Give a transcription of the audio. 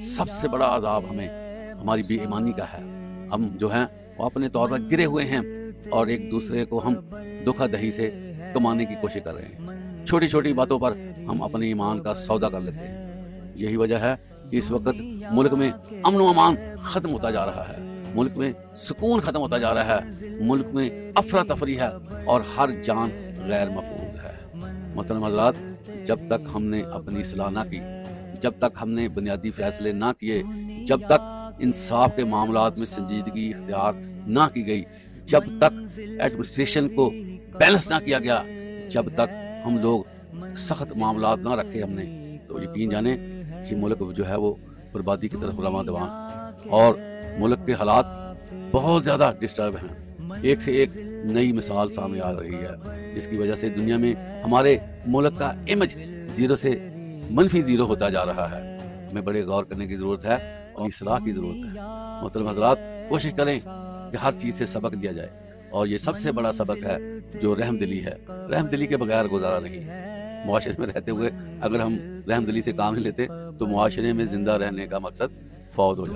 सबसे बड़ा अजाब हमें हमारी बेईमानी का है। हम जो हैं वो अपने तौर पर गिरे हुए हैं और एक दूसरे को हम धोखा दही से कमाने की कोशिश कर रहे हैं। छोटी छोटी बातों पर हम अपने ईमान का सौदा कर लेते हैं। यही वजह है कि इस वक्त मुल्क में अमन व अमान खत्म होता जा रहा है, मुल्क में सुकून खत्म होता जा रहा है, मुल्क में अफरा तफरी है और हर जान गैर महफूज है। मोहतरम हज़रात, जब तक हमने अपनी इस्लाह ना की, जब तक हमने बुनियादी फैसले ना किए, जब तक इंसाफ के मामलात में संजीदगी इख्तियार ना की गई, जब तक एडमिनिस्ट्रेशन को बैलेंस ना किया गया, जब तक हम लोग सख्त मामलात ना रखे हमने, तो यकीन जाने कि मुल्क जो है वो बर्बादी की तरफ रवां दवां और मुल्क के हालात बहुत ज़्यादा डिस्टर्ब हैं। एक से एक नई मिसाल सामने आ रही है जिसकी वजह से दुनिया में हमारे मुल्क का इमेज ज़ीरो से मनफी ज़ीरो होता जा रहा है। हमें बड़े गौर करने की ज़रूरत है और इस्लाह की ज़रूरत है। मोहतरम हज़रात, कोशिश करें कि हर चीज़ से सबक लिया जाए और ये सबसे बड़ा सबक है जो रहमदिली है। रहमदिली के बगैर गुजारा नहीं है। मुआशरे में रहते हुए अगर हम रहमदिली से काम नहीं लेते तो मुआशरे में ज़िंदा रहने का मकसद फौत हो जाता है।